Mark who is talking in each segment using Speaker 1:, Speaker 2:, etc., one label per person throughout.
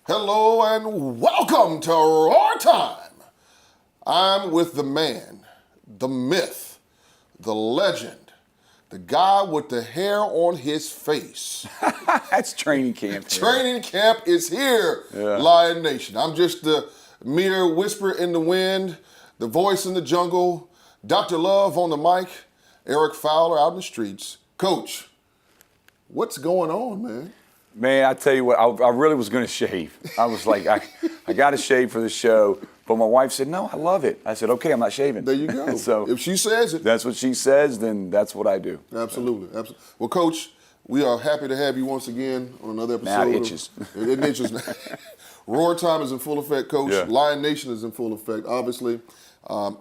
Speaker 1: Hello and welcome to Roar Time. I'm with the man, the myth, the legend, the guy with the hair on his face.
Speaker 2: That's training camp.
Speaker 1: Training camp is here,
Speaker 2: Yeah.
Speaker 1: Lion Nation. I'm just the mere whisper in the wind, the voice in the jungle, Dr. Love on the mic, Eric Fowler out in the streets. Coach, what's going on, man?
Speaker 2: Man, I tell you what, I really was going to shave. I was like, I got to shave for the show. But my wife said, no, I love it. I said, okay, I'm not shaving.
Speaker 1: There you go.
Speaker 2: So
Speaker 1: if she says it.
Speaker 2: That's what she says, then that's what I do.
Speaker 1: Absolutely. Absolutely. Well, Coach, we are happy to have you once again on another episode.
Speaker 2: Now it itches.
Speaker 1: It itches. Roar Time is in full effect, Coach.
Speaker 2: Yeah.
Speaker 1: Lion Nation is in full effect, obviously.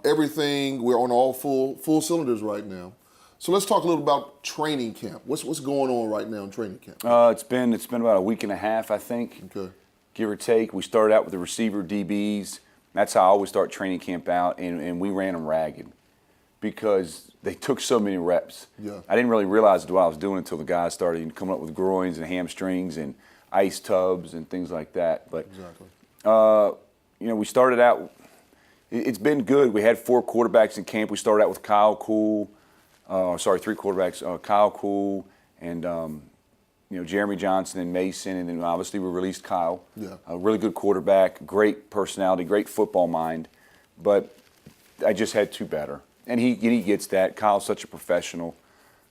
Speaker 1: Everything, we're on all full cylinders right now. So let's talk a little about training camp. What's going on right now in training camp?
Speaker 2: It's been about a week and a half, I think,
Speaker 1: Okay.
Speaker 2: give or take. We started out with the receiver DBs. That's how I always start training camp out, and we ran them ragged because they took so many reps.
Speaker 1: Yeah.
Speaker 2: I didn't really realize what I was doing until the guys started coming up with groins and hamstrings and ice tubs and things like that. But
Speaker 1: Exactly.
Speaker 2: we started out. It's been good. We had 4 quarterbacks in camp. We started out with Kyle Cool. 3 quarterbacks. Kyle Cool and Jeremy Johnson and Mason, and then obviously we released Kyle.
Speaker 1: Yeah.
Speaker 2: A really good quarterback, great personality, great football mind, but I just had 2 better. And he gets that. Kyle's such a professional.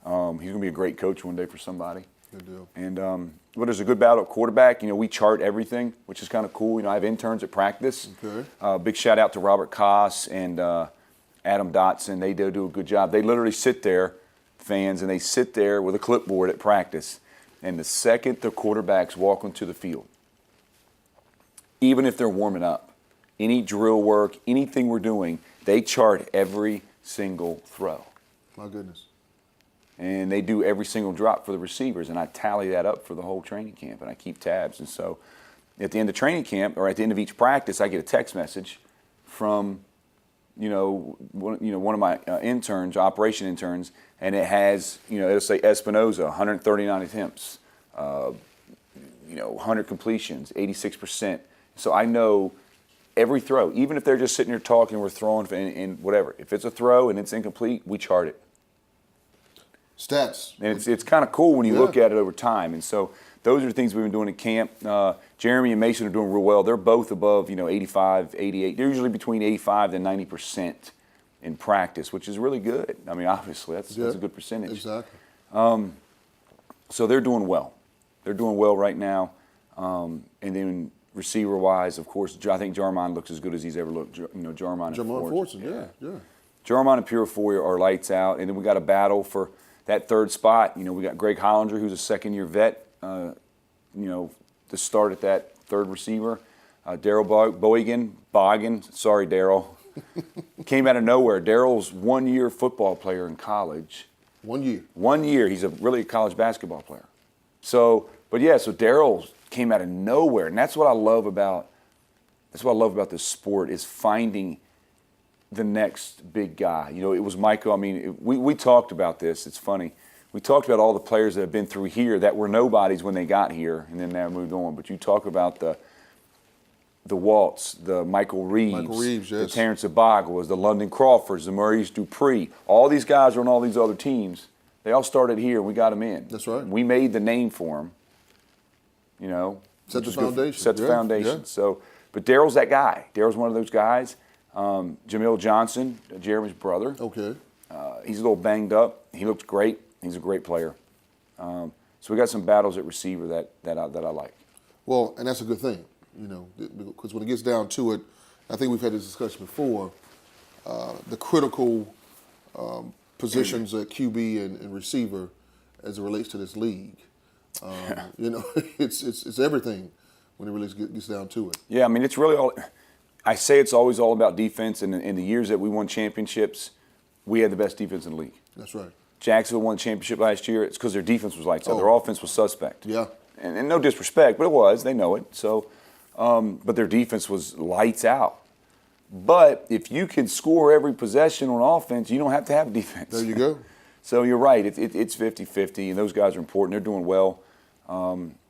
Speaker 2: He's going to be a great coach one day for somebody.
Speaker 1: Good deal.
Speaker 2: And but there's a good battle at quarterback. We chart everything, which is kind of cool. I have interns at practice.
Speaker 1: Okay.
Speaker 2: Big shout out to Robert Koss and Adam Dotson. They do a good job. They literally sit there, fans, and they sit there with a clipboard at practice. And the second the quarterbacks walk onto the field, even if they're warming up, any drill work, anything we're doing, they chart every single throw.
Speaker 1: My goodness.
Speaker 2: And they do every single drop for the receivers, and I tally that up for the whole training camp, and I keep tabs. And so at the end of training camp, or at the end of each practice, I get a text message from one of my interns, operation interns, and it has, it'll say Espinoza, 139 attempts, 100 completions, 86%. So I know every throw, even if they're just sitting here talking, we're throwing, and whatever. If it's a throw and it's incomplete, we chart it.
Speaker 1: Stats.
Speaker 2: And it's kind of cool when you look at it over time. And so those are the things we've been doing in camp. Jeremy and Mason are doing real well. They're both above, 85, 88. They're usually between 85 and 90% in practice, which is really good. I mean, obviously, that's a good percentage.
Speaker 1: Exactly.
Speaker 2: So they're doing well. They're doing well right now. And then receiver-wise, of course, I think Jarmon looks as good as he's ever looked. Jarmon and
Speaker 1: Fortson, yeah.
Speaker 2: Jarmon and Purifoy are lights out. And then we got a battle for that 3rd spot. We got Greg Hollinger, who's a second-year vet, to start at that 3rd receiver. Daryl Bogan, sorry, Daryl, came out of nowhere. Daryl's 1-year football player in college.
Speaker 1: 1 year.
Speaker 2: 1 year. He's really a college basketball player. So Daryl came out of nowhere, and that's what I love about this sport is finding the next big guy. It was Michael. I mean, we talked about this. It's funny. We talked about all the players that have been through here that were nobodies when they got here, and then they moved on. But you talk about the Waltz, the Michael Reeves, the Terrence Abagwas, the London Crawfords, the Maurice Dupree. All these guys are on all these other teams. They all started here, and we got them in.
Speaker 1: That's right.
Speaker 2: We made the name for them.
Speaker 1: Set the foundation.
Speaker 2: Set the foundation.
Speaker 1: Yeah.
Speaker 2: So, but Daryl's that guy. Daryl's one of those guys. Jamil Johnson, Jeremy's brother.
Speaker 1: Okay.
Speaker 2: He's a little banged up. He looks great. He's a great player. So we got some battles at receiver that I like.
Speaker 1: Well, and that's a good thing, because when it gets down to it, I think we've had this discussion before, the critical positions at QB and receiver as it relates to this league. It's everything when it really gets down to it.
Speaker 2: Yeah, I mean, it's really all – I say it's always all about defense, and in the years that we won championships, we had the best defense in the league.
Speaker 1: That's right.
Speaker 2: Jacksonville won the championship last year. It's because their defense was lights out. Their offense was suspect.
Speaker 1: Yeah.
Speaker 2: And no disrespect, but it was. They know it. So, but their defense was lights out. But if you can score every possession on offense, you don't have to have defense.
Speaker 1: There you go.
Speaker 2: So you're right. It's 50-50, and those guys are important. They're doing well.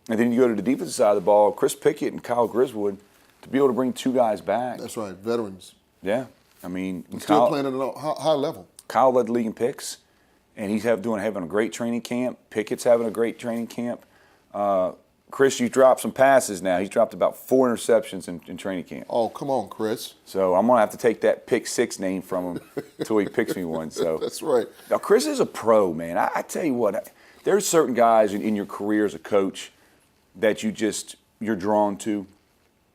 Speaker 2: And then you go to the defensive side of the ball, Chris Pickett and Kyle Griswold, to be able to bring two guys back.
Speaker 1: That's right, veterans.
Speaker 2: Yeah. I mean,
Speaker 1: Still playing at a high level.
Speaker 2: Kyle led the league in picks, and he's having a great training camp. Pickett's having a great training camp. Chris, you dropped some passes now. He's dropped about 4 interceptions in training camp.
Speaker 1: Oh, come on, Chris.
Speaker 2: So I'm going to have to take that pick 6 name from him until he picks me one. So
Speaker 1: That's right.
Speaker 2: Now, Chris is a pro, man. I tell you what, there's certain guys in your career as a coach that you're drawn to.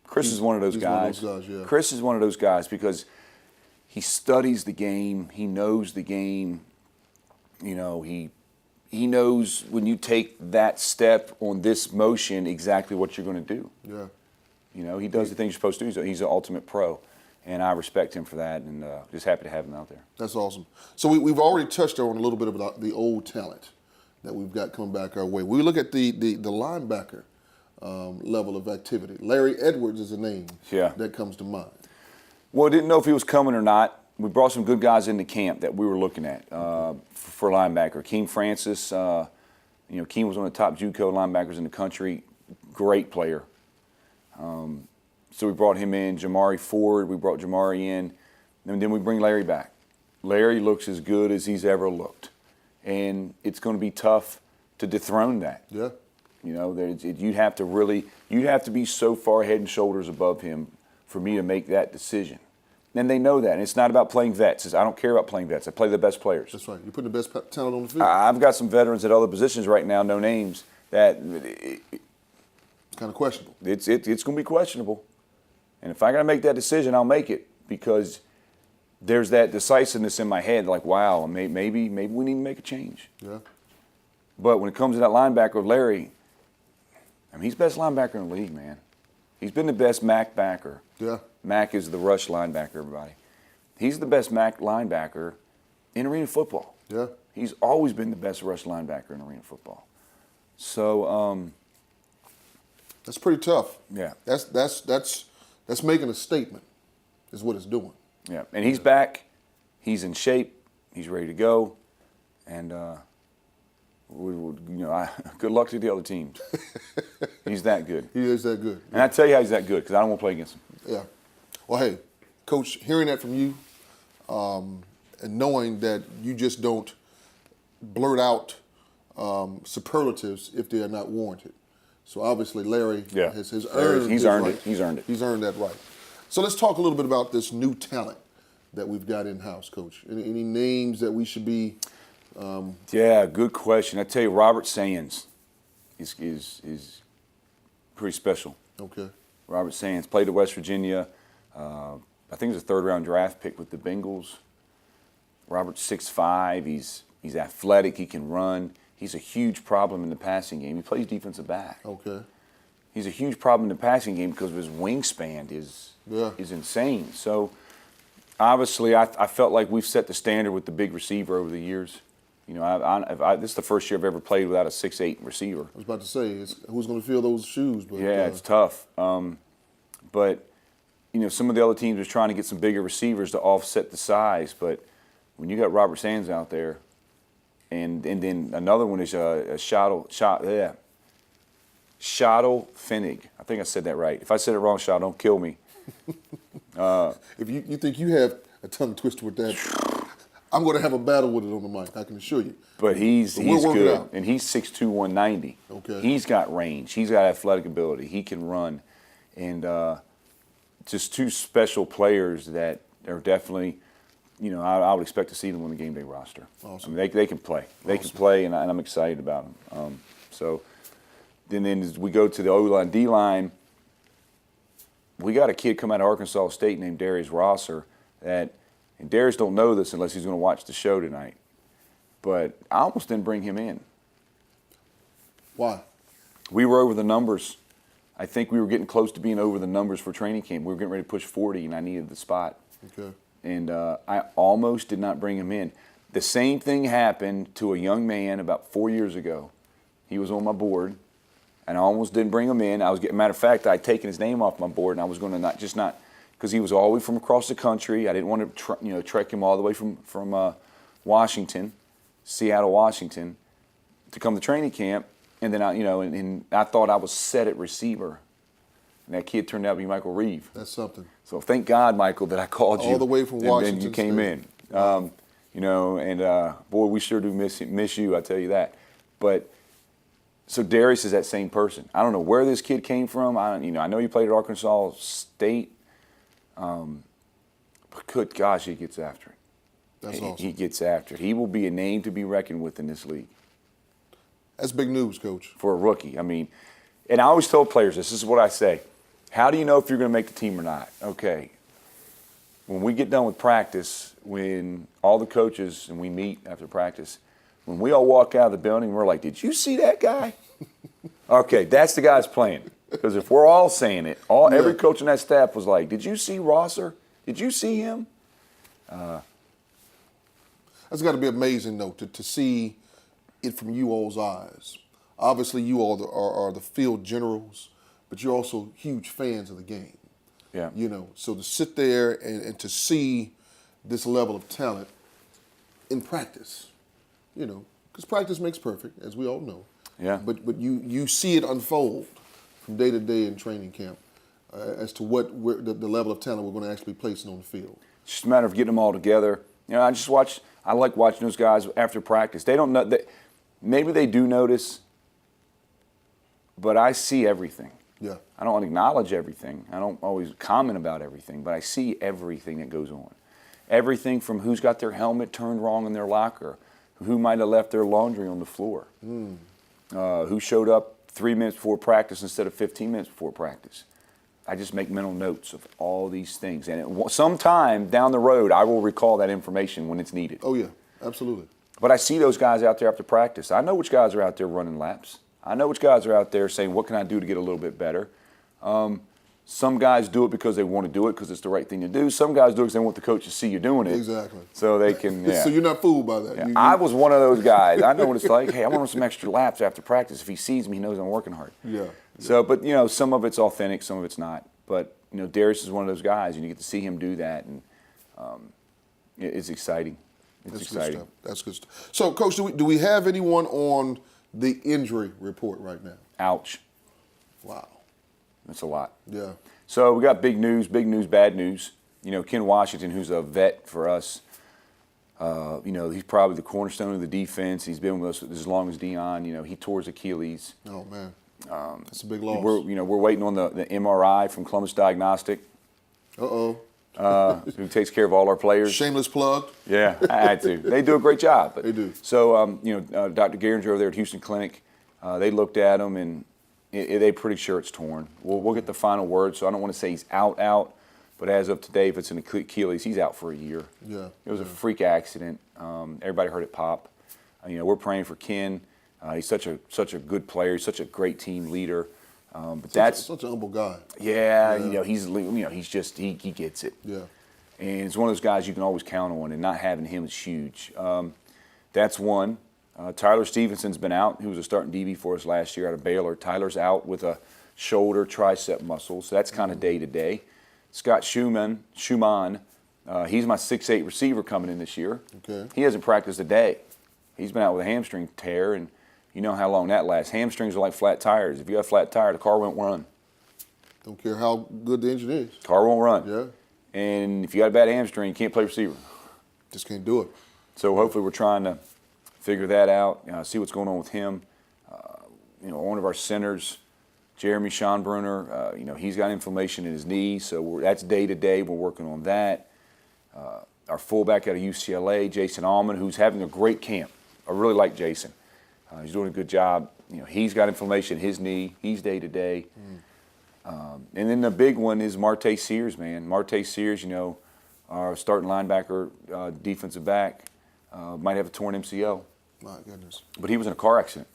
Speaker 2: Chris is one of those guys.
Speaker 1: One of those guys, yeah.
Speaker 2: Chris is one of those guys because he studies the game. He knows the game. You know, he knows when you take that step on this motion exactly what you're going to do.
Speaker 1: Yeah.
Speaker 2: You know, he does the things you're supposed to do. He's an ultimate pro, and I respect him for that, and just happy to have him out there.
Speaker 1: That's awesome. So we've already touched on a little bit about the old talent that we've got coming back our way. We look at the linebacker level of activity. Larry Edwards is a name that comes to mind.
Speaker 2: Well, I didn't know if he was coming or not. We brought some good guys into camp that we were looking at for linebacker. Keem Francis, Keem was one of the top JUCO linebackers in the country. Great player. So we brought him in. Jamari Ford, we brought Jamari in. And then we bring Larry back. Larry looks as good as he's ever looked. And it's going to be tough to dethrone that.
Speaker 1: Yeah.
Speaker 2: You know, you'd have to be so far head and shoulders above him for me to make that decision. And they know that. And it's not about playing vets. I don't care about playing vets. I play the best players.
Speaker 1: That's right. You're putting the best talent on the field.
Speaker 2: I've got some veterans at other positions right now, no names, that
Speaker 1: it's kind of questionable.
Speaker 2: It's going to be questionable. And if I got to make that decision, I'll make it because there's that decisiveness in my head, like, wow, maybe we need to make a change.
Speaker 1: Yeah.
Speaker 2: But when it comes to that linebacker, Larry, I mean, he's the best linebacker in the league, man. He's been the best MAC backer.
Speaker 1: Yeah.
Speaker 2: MAC is the rush linebacker, everybody. He's the best MAC linebacker in arena football.
Speaker 1: Yeah.
Speaker 2: He's always been the best rush linebacker in arena football. So
Speaker 1: that's pretty tough.
Speaker 2: Yeah.
Speaker 1: That's making a statement, is what it's doing.
Speaker 2: Yeah, and he's back. He's in shape. He's ready to go. And good luck to the other teams. He's that good.
Speaker 1: He is that good.
Speaker 2: And I tell you how he's that good because I don't want to play against him.
Speaker 1: Yeah. Well, hey, Coach, hearing that from you and knowing that you just don't blurt out superlatives if they are not warranted. So obviously Larry has earned
Speaker 2: He's earned it. He's earned it.
Speaker 1: He's earned that right. So let's talk a little bit about this new talent that we've got in-house, Coach. Any names that we should be
Speaker 2: Yeah, good question. I tell you, Robert Sands is pretty special.
Speaker 1: Okay.
Speaker 2: Robert Sands played at West Virginia. I think he was a third-round draft pick with the Bengals. Robert's 6'5". He's athletic. He can run. He's a huge problem in the passing game. He plays defensive back.
Speaker 1: Okay.
Speaker 2: He's a huge problem in the passing game because of his wingspan is insane. So obviously, I felt like we've set the standard with the big receiver over the years. You know, this is the first year I've ever played without a 6'8" receiver.
Speaker 1: I was about to say, who's going to fill those shoes? But,
Speaker 2: yeah, it's tough. But, you know, some of the other teams are trying to get some bigger receivers to offset the size. But when you got Robert Sands out there, and then another one is Shottle Finnig. I think I said that right. If I said it wrong, Shottle, don't kill me.
Speaker 1: If you think you have a tongue twister with that, I'm going to have a battle with it on the mic, I can assure you.
Speaker 2: But he's good, and he's 6'2", 190.
Speaker 1: Okay.
Speaker 2: He's got range. He's got athletic ability. He can run. And just two special players that are definitely, you know, I would expect to see them on the game day roster.
Speaker 1: Awesome.
Speaker 2: I mean, they can play. They can play, and I'm excited about them. So then as we go to the O-line, D-line, we got a kid come out of Arkansas State named Darius Rosser and Darius don't know this unless he's going to watch the show tonight. But I almost didn't bring him in.
Speaker 1: Why?
Speaker 2: We were over the numbers. I think we were getting close to being over the numbers for training camp. We were getting ready to push 40, and I needed the spot.
Speaker 1: Okay.
Speaker 2: And I almost did not bring him in. The same thing happened to a young man about 4 years ago. He was on my board, and I almost didn't bring him in. Matter of fact, I'd taken his name off my board, and I was going to not because he was all the way from across the country. I didn't want to trek him all the way from Washington, Seattle, Washington, to come to training camp. And then and I thought I was set at receiver. And that kid turned out to be Michael Reeve.
Speaker 1: That's something.
Speaker 2: So thank God, Michael, that I called you.
Speaker 1: All the way from Washington
Speaker 2: And you came
Speaker 1: State.
Speaker 2: in. Boy, we sure do miss you, I tell you that. But so Darius is that same person. I don't know where this kid came from. I know he played at Arkansas State. But good gosh, he gets after it.
Speaker 1: That's awesome.
Speaker 2: He gets after it. He will be a name to be reckoned with in this league.
Speaker 1: That's big news, Coach.
Speaker 2: For a rookie. I mean, and I always tell players this is what I say. How do you know if you're going to make the team or not? Okay. When we get done with practice, when all the coaches and we meet after practice, when we all walk out of the building, we're like, did you see that guy? Okay, that's the guy that's playing. Because if we're all saying it, every coach on that staff was like, did you see Rosser? Did you see him?
Speaker 1: That's got to be amazing, though, to see it from you all's eyes. Obviously, you all are the field generals, but you're also huge fans of the game.
Speaker 2: Yeah.
Speaker 1: So to sit there and to see this level of talent in practice, because practice makes perfect, as we all know.
Speaker 2: Yeah.
Speaker 1: But you see it unfold from day to day in training camp as to the level of talent we're going to actually be placing on the field.
Speaker 2: It's just a matter of getting them all together. I like watching those guys after practice. They don't know, maybe they do notice, but I see everything.
Speaker 1: Yeah.
Speaker 2: I don't acknowledge everything. I don't always comment about everything, but I see everything that goes on. Everything from who's got their helmet turned wrong in their locker, who might have left their laundry on the floor, who showed up 3 minutes before practice instead of 15 minutes before practice. I just make mental notes of all these things. And sometime down the road, I will recall that information when it's needed.
Speaker 1: Oh, yeah, absolutely.
Speaker 2: But I see those guys out there after practice. I know which guys are out there running laps. I know which guys are out there saying, what can I do to get a little bit better? Some guys do it because they want to do it because it's the right thing to do. Some guys do it because they want the coach to see you doing it.
Speaker 1: Exactly.
Speaker 2: So they can, yeah.
Speaker 1: So you're not fooled by that.
Speaker 2: Yeah. I was one of those guys. I know what it's like. Hey, I want to run some extra laps after practice. If he sees me, he knows I'm working hard.
Speaker 1: Yeah.
Speaker 2: So, but, some of it's authentic, some of it's not. But, Darius is one of those guys, and you get to see him do that, and it's exciting. It's exciting.
Speaker 1: Good stuff. That's good stuff. So, Coach, do we have anyone on the injury report right now?
Speaker 2: Ouch.
Speaker 1: Wow.
Speaker 2: That's a lot.
Speaker 1: Yeah.
Speaker 2: So we got big news, bad news. Ken Washington, who's a vet for us, he's probably the cornerstone of the defense. He's been with us as long as Deion. He tore his Achilles.
Speaker 1: Oh, man. That's a big loss.
Speaker 2: We're waiting on the MRI from Columbus Diagnostic.
Speaker 1: Uh-oh.
Speaker 2: Who takes care of all our players.
Speaker 1: Shameless plug.
Speaker 2: Yeah, I had to. They do a great job. But,
Speaker 1: they do.
Speaker 2: So, Dr. Garinger over there at Houston Clinic, they looked at him, and they're pretty sure it's torn. We'll get the final word, so I don't want to say he's out. But as of today, if it's an Achilles, he's out for a year.
Speaker 1: Yeah.
Speaker 2: It was a freak accident. Everybody heard it pop. We're praying for Ken. He's such a good player. He's such a great team leader. But that's
Speaker 1: such a humble guy.
Speaker 2: Yeah, he's just he gets it.
Speaker 1: Yeah.
Speaker 2: And it's one of those guys you can always count on, and not having him is huge. That's one. Tyler Stevenson's been out. He was a starting DB for us last year out of Baylor. Tyler's out with a shoulder tricep muscle, so that's kind of day to day. Scott Schumann, he's my 6'8" receiver coming in this year.
Speaker 1: Okay.
Speaker 2: He hasn't practiced a day. He's been out with a hamstring tear, and you know how long that lasts. Hamstrings are like flat tires. If you have a flat tire, the car won't run.
Speaker 1: Don't care how good the engine is.
Speaker 2: Car won't run.
Speaker 1: Yeah.
Speaker 2: And if you got a bad hamstring, you can't play receiver.
Speaker 1: Just can't do it.
Speaker 2: So hopefully we're trying to figure that out, see what's going on with him. One of our centers, Jeremy Schonbrunner, he's got inflammation in his knee, so that's day to day. We're working on that. Our fullback out of UCLA, Jason Allman, who's having a great camp. I really like Jason. He's doing a good job. He's got inflammation in his knee. He's day to day. And then the big one is Marte Sears, man. Marte Sears, our starting linebacker, defensive back, might have a torn MCL.
Speaker 1: My goodness.
Speaker 2: But he was in a car accident.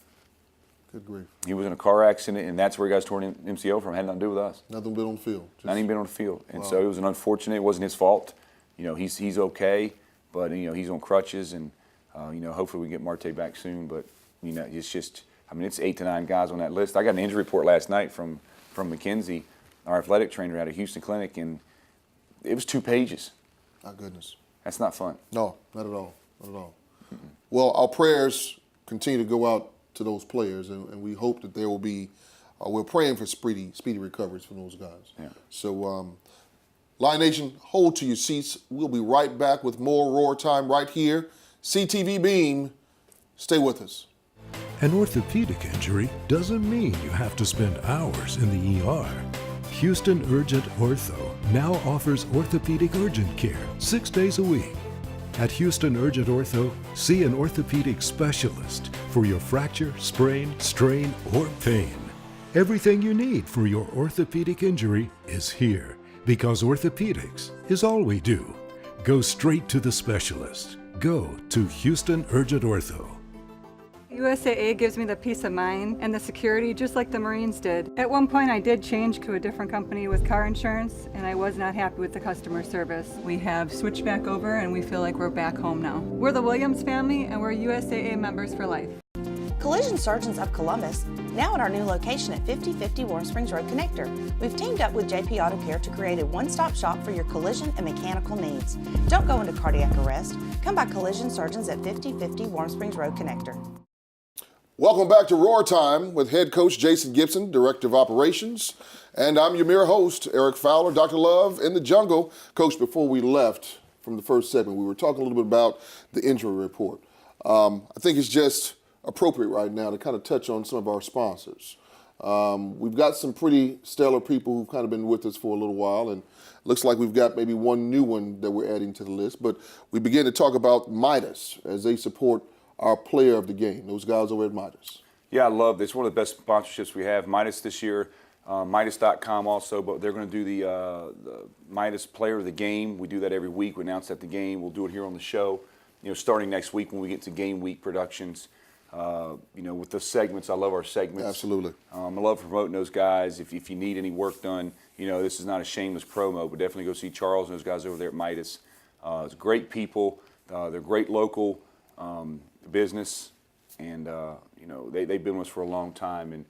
Speaker 1: Good grief.
Speaker 2: He was in a car accident, and that's where he got his torn MCL from. It had nothing to do with us.
Speaker 1: Nothing been on the field.
Speaker 2: Not even been on the field. And
Speaker 1: Wow.
Speaker 2: so it was an unfortunate. It wasn't his fault. He's okay, but he's on crutches, and hopefully we get Marte back soon. But it's just, it's 8 to 9 guys on that list. I got an injury report last night from McKenzie, our athletic trainer out of Houston Clinic, and it was 2 pages.
Speaker 1: My goodness.
Speaker 2: That's not fun.
Speaker 1: No, not at all. Not at all. Mm-mm. Well, our prayers continue to go out to those players, and we hope that there will be. We're praying for speedy recoveries for those guys.
Speaker 2: Yeah.
Speaker 1: So, Lion Nation, hold to your seats. We'll be right back with more Roar Time right here. CTV Beam, stay with us.
Speaker 3: An orthopedic injury doesn't mean you have to spend hours in the ER. Houston Urgent Ortho now offers orthopedic urgent care 6 days a week. At Houston Urgent Ortho, see an orthopedic specialist for your fracture, sprain, strain, or pain. Everything you need for your orthopedic injury is here, because orthopedics is all we do. Go straight to the specialist. Go to Houston Urgent Ortho.
Speaker 4: USAA gives me the peace of mind and the security just like the Marines did. At one point I did change to a different company with car insurance and I was not happy with the customer service. We have switched back over and we feel like we're back home now. We're the Williams family and we're USAA members for life.
Speaker 5: Collision Surgeons of Columbus, now at our new location at 5050 Warm Springs Road Connector. We've teamed up with JP Auto Care to create a one-stop shop for your collision and mechanical needs. Don't go into cardiac arrest. Come by Collision Surgeons at 5050 Warm Springs Road Connector.
Speaker 1: Welcome back to Roar Time with head coach Jason Gibson, director of operations. And I'm your mere host, Eric Fowler, Dr. Love in the jungle. Coach, before we left from the first segment, we were talking a little bit about the injury report. I think it's just appropriate right now to kind of touch on some of our sponsors. We've got some pretty stellar people who've kind of been with us for a little while, and looks like we've got maybe one new one that we're adding to the list. But we begin to talk about Midas as they support our player of the game, those guys over at Midas.
Speaker 2: Yeah, I love this. It's one of the best sponsorships we have. Midas this year, Midas.com also, but they're going to do the Midas Player of the Game. We do that every week. We announce at the game. We'll do it here on the show. Starting next week when we get to game week productions. With the segments, I love our segments.
Speaker 1: Absolutely.
Speaker 2: I love promoting those guys. If you need any work done, this is not a shameless promo, but definitely go see Charles and those guys over there at Midas. It's great people. They're great local business, and they've been with us for a long time,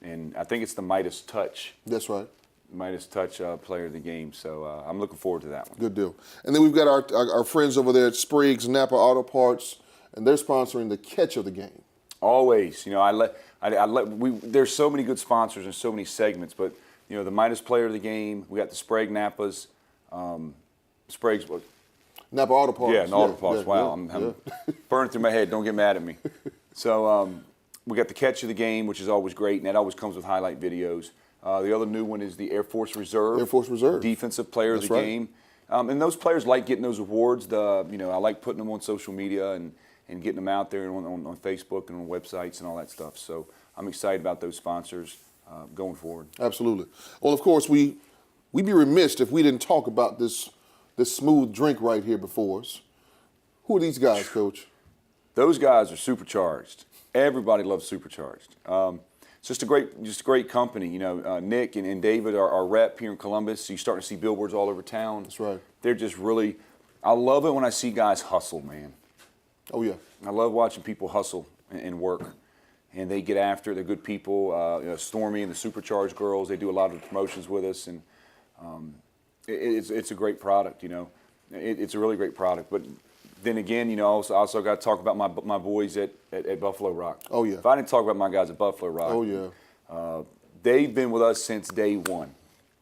Speaker 2: and I think it's the Midas Touch.
Speaker 1: That's right.
Speaker 2: Midas Touch Player of the Game. So I'm looking forward to that one.
Speaker 1: Good deal. And then we've got our friends over there at Spriggs Napa Auto Parts, and they're sponsoring the catch of the game.
Speaker 2: Always, there's so many good sponsors and so many segments, but the Midas Player of the Game, we got the Sprague Napas, Sprague's what?
Speaker 1: Napa Auto Parts.
Speaker 2: Yeah, Auto Parts. Wow, I'm burning through my head. Don't get mad at me. So we got the catch of the game, which is always great, and that always comes with highlight videos. The other new one is the Air Force Reserve.
Speaker 1: Air Force Reserve.
Speaker 2: Defensive Player of the Game. And those players like getting those awards. I like putting them on social media and getting them out there on Facebook and on websites and all that stuff. So I'm excited about those sponsors going forward.
Speaker 1: Absolutely. Well, of course, we'd be remiss if we didn't talk about this smooth drink right here before us. Who are these guys, Coach?
Speaker 2: Those guys are Supercharged. Everybody loves Supercharged. It's just a great company. Nick and David are our rep here in Columbus. So you're starting to see billboards all over town.
Speaker 1: That's right.
Speaker 2: They're just really, I love it when I see guys hustle, man.
Speaker 1: Oh, yeah.
Speaker 2: I love watching people hustle and work. And they get after it. They're good people. Stormy and the Supercharged girls, they do a lot of promotions with us. And it's a great product, It's a really great product. But then again, I also got to talk about my boys at Buffalo Rock.
Speaker 1: Oh, yeah.
Speaker 2: If I didn't talk about my guys at Buffalo Rock.
Speaker 1: Oh, yeah.
Speaker 2: They've been with us since day one.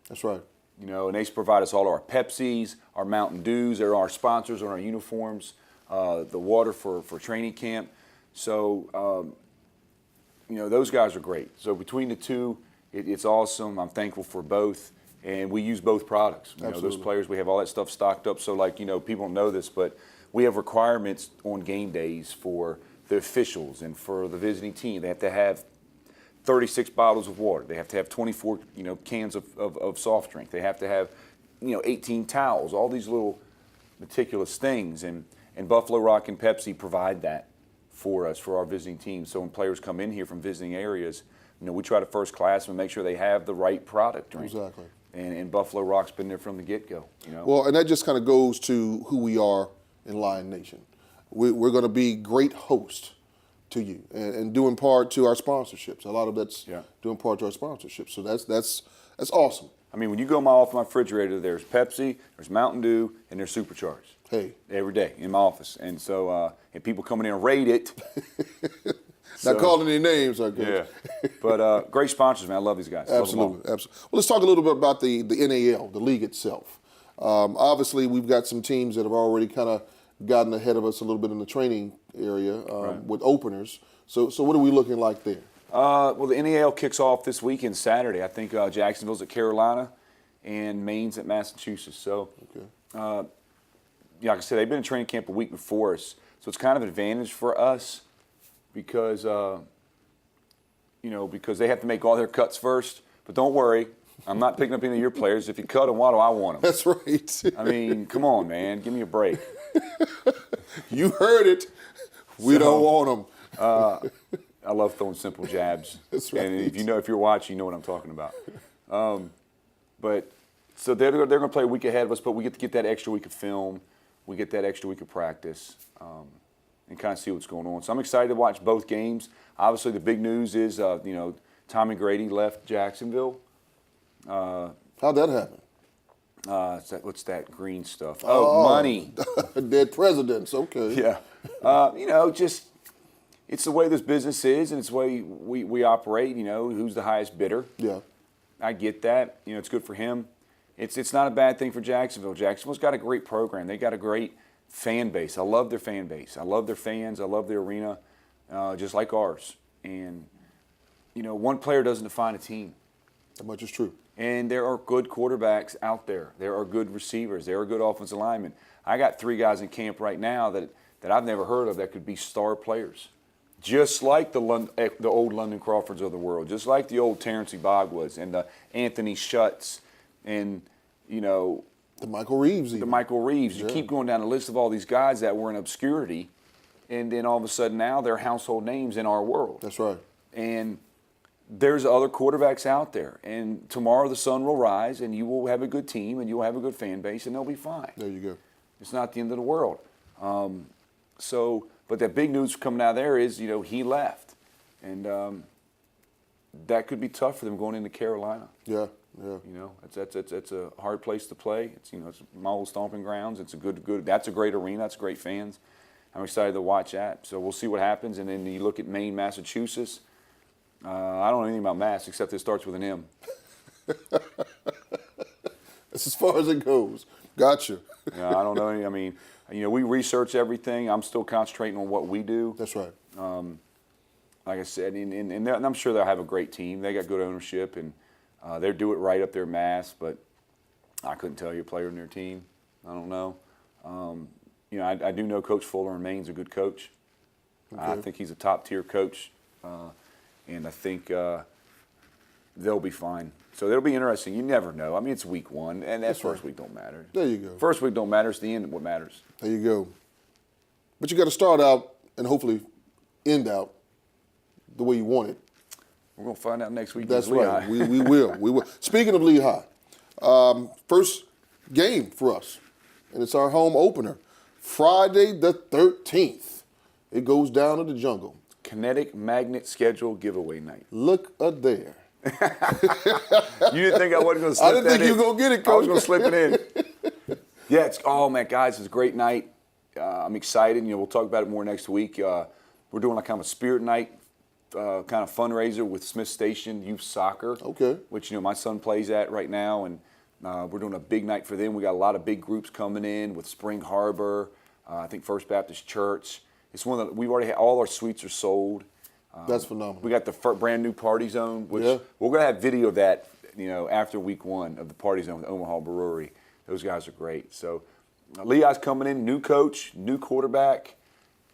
Speaker 1: That's right.
Speaker 2: And they provide us all our Pepsis, our Mountain Dews. They're our sponsors on our uniforms, the water for training camp. So, those guys are great. So between the two, it's awesome. I'm thankful for both. And we use both products. Those players, we have all that stuff stocked up. So, people don't know this, but we have requirements on game days for the officials and for the visiting team. They have to have 36 bottles of water. They have to have 24, cans of soft drink. They have to have, 18 towels, all these little meticulous things. And Buffalo Rock and Pepsi provide that for us, for our visiting teams. So when players come in here from visiting areas, we try to first class them and make sure they have the right product drink.
Speaker 1: Exactly.
Speaker 2: And Buffalo Rock's been there from the get-go.
Speaker 1: Well, and that just kind of goes to who we are in Lion Nation. We're going to be great hosts to you and due in part to our sponsorships. A lot of that's due in part to our sponsorships. So that's awesome.
Speaker 2: I mean, when you go off my refrigerator, there's Pepsi, there's Mountain Dew, and there's Supercharged.
Speaker 1: Hey.
Speaker 2: Every day in my office. And so, and people coming in and rate it.
Speaker 1: Not calling any names, I guess.
Speaker 2: Yeah. But great sponsors, man. I love these guys. Love them all.
Speaker 1: Absolutely, absolutely. Well, let's talk a little bit about the NAL, the league itself. Obviously, we've got some teams that have already kind of gotten ahead of us a little bit in the training area with openers. So what are we looking like there?
Speaker 2: Well, the NAL kicks off this weekend, Saturday. I think Jacksonville's at Carolina and Maine's at Massachusetts. So, like I said, they've been in training camp a week before us. So it's kind of an advantage for us because, because they have to make all their cuts first. But don't worry, I'm not picking up any of your players. If you cut them, why do I want them?
Speaker 1: That's right.
Speaker 2: I mean, come on, man. Give me a break.
Speaker 1: You heard it. We don't want them.
Speaker 2: I love throwing simple jabs.
Speaker 1: That's right.
Speaker 2: And if you're watching, you know what I'm talking about. But so they're going to play a week ahead of us, but we get to get that extra week of film. We get that extra week of practice and kind of see what's going on. So I'm excited to watch both games. Obviously, the big news is, Tommy Grady left Jacksonville.
Speaker 1: How'd that happen?
Speaker 2: What's that green stuff? Oh, money.
Speaker 1: Dead presidents. Okay.
Speaker 2: Yeah. Just it's the way this business is, and it's the way we operate. Who's the highest bidder?
Speaker 1: Yeah.
Speaker 2: I get that. It's good for him. It's not a bad thing for Jacksonville. Jacksonville's got a great program. They got a great fan base. I love their fan base. I love their fans. I love their arena, just like ours. And, one player doesn't define a team.
Speaker 1: That much is true.
Speaker 2: And there are good quarterbacks out there. There are good receivers. There are good offensive linemen. I got 3 guys in camp right now that I've never heard of that could be star players. Just like the old London Crawfords of the world, just like the old Terrence Ibagwas and the Anthony Schutz and,
Speaker 1: the Michael Reeves even.
Speaker 2: The Michael Reeves. You keep going down the list of all these guys that were in obscurity, and then all of a sudden now they're household names in our world.
Speaker 1: That's right.
Speaker 2: And there's other quarterbacks out there. And tomorrow the sun will rise, and you will have a good team, and you'll have a good fan base, and they'll be fine.
Speaker 1: There you go.
Speaker 2: It's not the end of the world. But the big news coming out of there is, he left. And that could be tough for them going into Carolina.
Speaker 1: Yeah.
Speaker 2: It's a hard place to play. It's my old stomping grounds. It's a good. That's a great arena. That's great fans. I'm excited to watch that. So we'll see what happens. And then you look at Maine, Massachusetts. I don't know anything about Mass except it starts with an M.
Speaker 1: That's as far as it goes. Gotcha.
Speaker 2: I don't know any. I mean, we research everything. I'm still concentrating on what we do.
Speaker 1: That's right.
Speaker 2: Like I said, and I'm sure they'll have a great team. They got good ownership, and they do it right up there, Mass. But I couldn't tell you a player in their team. I don't know. I do know Coach Fuller in Maine's a good coach. Okay. I think he's a top-tier coach, and I think they'll be fine. So it'll be interesting. You never know. I mean, it's week 1, and that first week don't matter.
Speaker 1: There you go.
Speaker 2: First week don't matter. It's the end what matters.
Speaker 1: There you go. But you got to start out and hopefully end out the way you want it.
Speaker 2: We're going to find out next week.
Speaker 1: That's right. We will. We will. Speaking of Lehigh, first game for us, and it's our home opener. Friday the 13th. It goes down to the jungle.
Speaker 2: Kinetic Magnet Schedule Giveaway Night.
Speaker 1: Look at there.
Speaker 2: You didn't think I wasn't going to slip
Speaker 1: I didn't think you were going to get it, Coach.
Speaker 2: I was going to slip it in. Yeah, guys, it's a great night. I'm excited. We'll talk about it more next week. We're doing kind of a spirit night kind of fundraiser with Smith Station Youth Soccer.
Speaker 1: Okay.
Speaker 2: Which, my son plays at right now, and we're doing a big night for them. We got a lot of big groups coming in with Spring Harbor, I think First Baptist Church. It's we've already had all our suites are sold.
Speaker 1: That's phenomenal.
Speaker 2: We got the brand new Party Zone, which we're going to have video of that, after week 1 of the Party Zone with Omaha Brewery. Those guys are great. So Lehigh's coming in, new coach, new quarterback.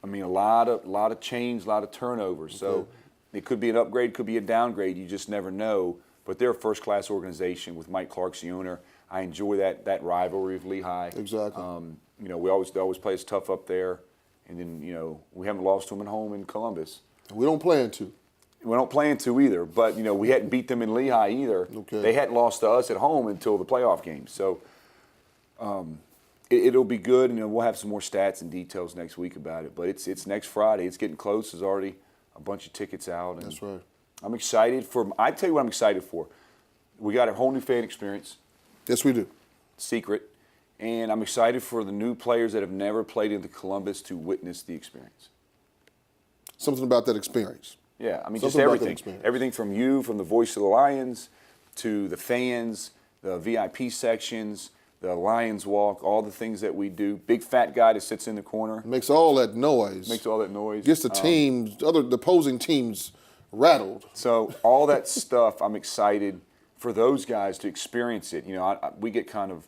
Speaker 2: I mean, a lot of change, a lot of turnovers. Okay. So it could be an upgrade, could be a downgrade. You just never know. But they're a first-class organization with Mike Clark's the owner. I enjoy that rivalry with Lehigh.
Speaker 1: Exactly.
Speaker 2: They always play us tough up there. And then, we haven't lost to them at home in Columbus.
Speaker 1: We don't plan to.
Speaker 2: We don't plan to either. But, we hadn't beat them in Lehigh either.
Speaker 1: Okay.
Speaker 2: They hadn't lost to us at home until the playoff game. So it'll be good. And we'll have some more stats and details next week about it. But it's next Friday. It's getting close. There's already a bunch of tickets out. And
Speaker 1: that's right.
Speaker 2: I'm excited I tell you what I'm excited for. We got a whole new fan experience.
Speaker 1: Yes, we do.
Speaker 2: Secret. And I'm excited for the new players that have never played in Columbus to witness the experience.
Speaker 1: something about that experience.
Speaker 2: Yeah, I mean,
Speaker 1: Something
Speaker 2: just
Speaker 1: about that
Speaker 2: everything.
Speaker 1: experience.
Speaker 2: Everything from you, from the voice of the Lions, to the fans, the VIP sections, the Lions walk, all the things that we do. Big fat guy that sits in the corner.
Speaker 1: Makes all that noise.
Speaker 2: Makes all that noise.
Speaker 1: Gets the teams, the opposing teams rattled.
Speaker 2: So all that stuff, I'm excited for those guys to experience it. You know, we get kind of,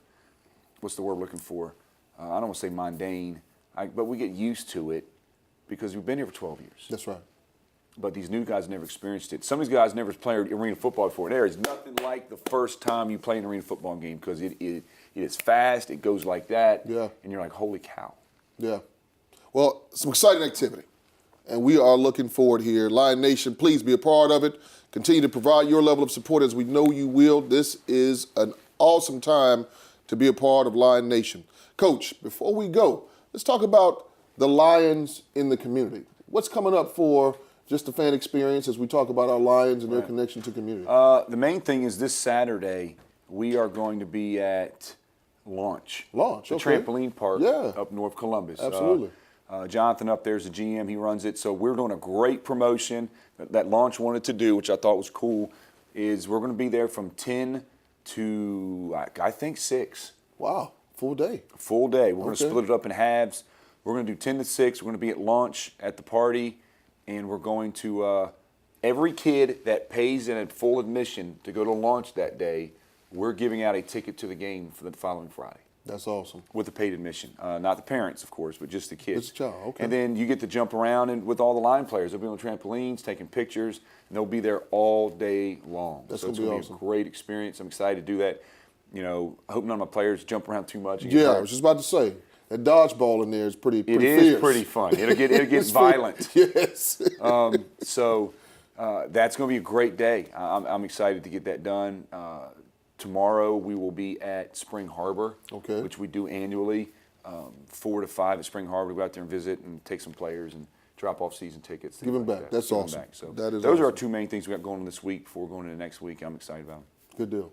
Speaker 2: what's the word we're looking for? I don't want to say mundane, but we get used to it because we've been here for 12 years.
Speaker 1: That's right.
Speaker 2: But these new guys never experienced it. Some of these guys never played arena football before. There is nothing like the first time you play an arena football game because it is fast, it goes like that,
Speaker 1: Yeah.
Speaker 2: and you're like, holy cow.
Speaker 1: Yeah. Well, some exciting activity. And we are looking forward here. Lion Nation, please be a part of it. Continue to provide your level of support as we know you will. This is an awesome time to be a part of Lion Nation. Coach, before we go, let's talk about the Lions in the community. What's coming up for just the fan experience as we talk about our Lions and their connection to community?
Speaker 2: The main thing is this Saturday, we are going to be at Launch. The
Speaker 1: okay.
Speaker 2: trampoline park
Speaker 1: Yeah.
Speaker 2: up North Columbus.
Speaker 1: Absolutely.
Speaker 2: Jonathan up there is the GM. He runs it. So we're doing a great promotion that Launch wanted to do, which I thought was cool, is we're going to be there from 10 to, I think, 6.
Speaker 1: Wow, full day.
Speaker 2: Full day. We're going to
Speaker 1: Okay.
Speaker 2: split it up in halves. We're going to do 10 to 6. We're going to be at Launch at the party, and we're going to, every kid that pays in a full admission to go to Launch that day, we're giving out a ticket to the game for the following Friday.
Speaker 1: That's awesome.
Speaker 2: With a paid admission. Not the parents, of course, but just the kids.
Speaker 1: Just the child, okay.
Speaker 2: And then you get to jump around and with all the line players. They'll be on trampolines, taking pictures, and they'll be there all day long.
Speaker 1: That's
Speaker 2: so it's
Speaker 1: gonna be
Speaker 2: going to
Speaker 1: awesome.
Speaker 2: be a great experience. I'm excited to do that. You know, I hope none of my players jump around too much. And get
Speaker 1: Yeah, I
Speaker 2: hurt.
Speaker 1: was just about to say, that dodgeball in there is pretty
Speaker 2: It
Speaker 1: fierce.
Speaker 2: is pretty fun. It'll get
Speaker 1: It's
Speaker 2: violent.
Speaker 1: Yes.
Speaker 2: So that's going to be a great day. I'm excited to get that done. Tomorrow we will be at Spring Harbor,
Speaker 1: Okay.
Speaker 2: which we do annually, 4 to 5 at Spring Harbor. We go out there and visit and take some players and drop off season tickets.
Speaker 1: Give 'em
Speaker 2: things like
Speaker 1: back.
Speaker 2: that.
Speaker 1: That's
Speaker 2: Give 'em
Speaker 1: awesome.
Speaker 2: back. So
Speaker 1: That is
Speaker 2: those are our
Speaker 1: awesome.
Speaker 2: 2 main things we got going on this week before we're going into next week. I'm excited about them.
Speaker 1: Good deal.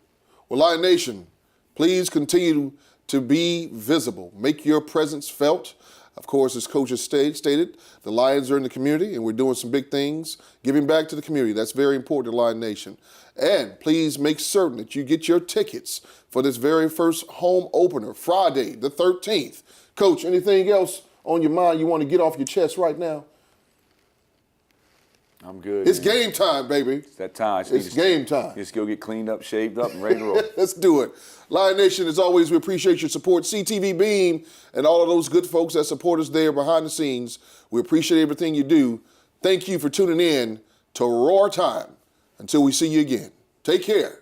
Speaker 1: Well, Lion Nation, please continue to be visible. Make your presence felt. Of course, as Coach has stated, the Lions are in the community, and we're doing some big things, giving back to the community. That's very important to Lion Nation. And please make certain that you get your tickets for this very first home opener, Friday the 13th. Coach, anything else on your mind you want to get off your chest right now?
Speaker 2: I'm good.
Speaker 1: It's
Speaker 2: man.
Speaker 1: game time, baby.
Speaker 2: It's that time. I just need
Speaker 1: It's
Speaker 2: to-
Speaker 1: game time.
Speaker 2: Just go get cleaned up, shaved up, and ready to roll.
Speaker 1: Let's do it. Lion Nation, as always, we appreciate your support. CTV Beam and all of those good folks that support us there behind the scenes. We appreciate everything you do. Thank you for tuning in to Roar Time. Until we see you again, take care.